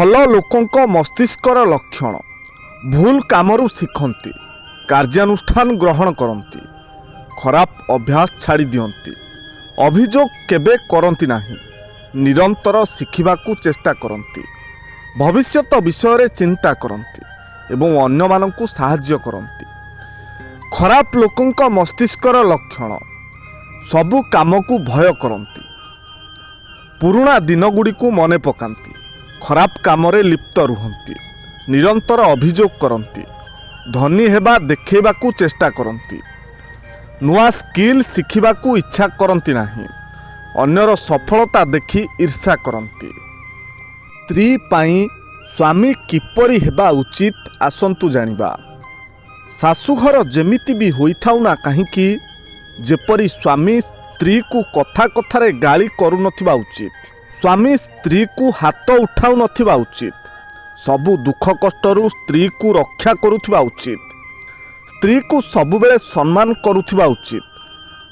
ଭଲ ଲୋକଙ୍କ ମସ୍ତିଷ୍କର ଲକ୍ଷଣ ଭୁଲ କାମରୁ ଶିଖନ୍ତି, କାର୍ଯ୍ୟାନୁଷ୍ଠାନ ଗ୍ରହଣ କରନ୍ତି, ଖରାପ ଅଭ୍ୟାସ ଛାଡ଼ି ଦିଅନ୍ତି, ଅଭିଯୋଗ କେବେ କରନ୍ତି ନାହିଁ, ନିରନ୍ତର ଶିଖିବାକୁ ଚେଷ୍ଟା କରନ୍ତି, ଭବିଷ୍ୟତ ବିଷୟରେ ଚିନ୍ତା କରନ୍ତି ଏବଂ ଅନ୍ୟମାନଙ୍କୁ ସାହାଯ୍ୟ କରନ୍ତି। ଖରାପ ଲୋକଙ୍କ ମସ୍ତିଷ୍କର ଲକ୍ଷଣ ସବୁ କାମକୁ ଭୟ କରନ୍ତି, ପୁରୁଣା ଦିନଗୁଡ଼ିକୁ ମନେ ପକାନ୍ତି, ଖରାପ କାମରେ ଲିପ୍ତ ରୁହନ୍ତି, ନିରନ୍ତର ଅଭିଯୋଗ କରନ୍ତି, ଧନୀ ହେବା ଦେଖାଇବାକୁ ଚେଷ୍ଟା କରନ୍ତି, ନୂଆ ସ୍କିଲ୍ ଶିଖିବାକୁ ଇଚ୍ଛା କରନ୍ତି ନାହିଁ, ଅନ୍ୟର ସଫଳତା ଦେଖି ଈର୍ଷା କରନ୍ତି। ସ୍ତ୍ରୀ ପାଇଁ ସ୍ୱାମୀ କିପରି ହେବା ଉଚିତ ଆସନ୍ତୁ ଜାଣିବା। ଶାଶୁଘର ଯେମିତି ବି ହୋଇଥାଉ ନା କାହିଁକି, ଯେପରି ସ୍ୱାମୀ ସ୍ତ୍ରୀକୁ କଥା କଥାରେ ଗାଳି କରୁନଥିବା ଉଚିତ, ସ୍ୱାମୀ ସ୍ତ୍ରୀକୁ ହାତ ଉଠାଉ ନଥିବା ଉଚିତ, ସବୁ ଦୁଃଖ କଷ୍ଟରୁ ସ୍ତ୍ରୀକୁ ରକ୍ଷା କରୁଥିବା ଉଚିତ, ସ୍ତ୍ରୀକୁ ସବୁବେଳେ ସମ୍ମାନ କରୁଥିବା ଉଚିତ।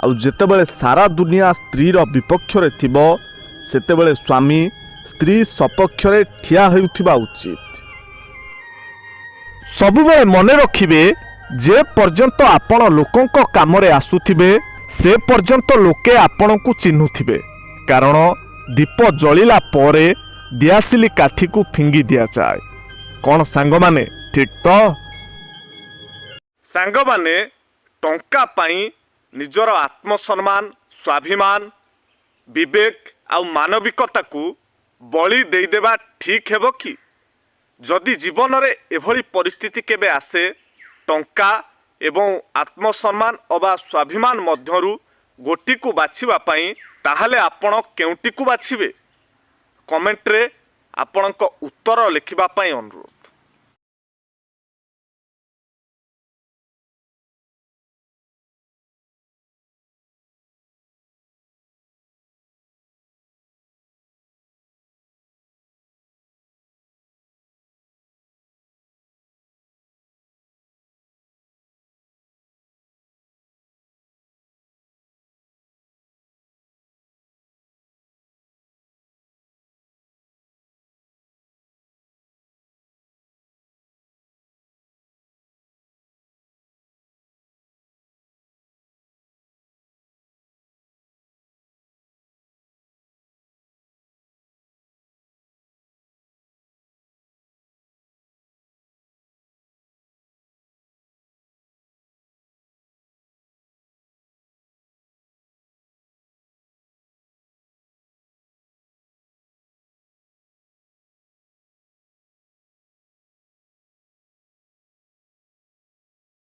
ଆଉ ଯେତେବେଳେ ସାରା ଦୁନିଆ ସ୍ତ୍ରୀର ବିପକ୍ଷରେ ଥିବ, ସେତେବେଳେ ସ୍ୱାମୀ ସ୍ତ୍ରୀ ସପକ୍ଷରେ ଠିଆ ହେଉଥିବା ଉଚିତ। ସବୁବେଳେ ମନେ ରଖିବେ, ଯେ ପର୍ଯ୍ୟନ୍ତ ଆପଣ ଲୋକଙ୍କ କାମରେ ଆସୁଥିବେ ସେ ପର୍ଯ୍ୟନ୍ତ ଲୋକେ ଆପଣଙ୍କୁ ଚିହ୍ନୁଥିବେ। କାରଣ ଦୀପ ଜଳିଲା ପରେ ଦିଆସିଲି କାଠିକୁ ଫିଙ୍ଗି ଦିଆଯାଏ। କ'ଣ ସାଙ୍ଗମାନେ ଠିକ୍ ତ? ସାଙ୍ଗମାନେ ଟଙ୍କା ପାଇଁ ନିଜର ଆତ୍ମସମ୍ମାନ, ସ୍ୱାଭିମାନ, ବିବେକ ଆଉ ମାନବିକତାକୁ ବଳି ଦେଇଦେବା ଠିକ୍ ହେବ କି? ଯଦି ଜୀବନରେ ଏଭଳି ପରିସ୍ଥିତି କେବେ ଆସେ, ଟଙ୍କା ଏବଂ ଆତ୍ମସମ୍ମାନ ଅବା ସ୍ୱାଭିମାନ ମଧ୍ୟରୁ ଗୋଟିକୁ ବାଛିବା ପାଇଁ, ତାହେଲେ ଆପଣ କେଉଁଟିକୁ ବାଛିବେ? କମେଣ୍ଟରେ ଆପଣଙ୍କ ଉତ୍ତର ଲେଖିବା ପାଇଁ ଅନୁରୋଧ।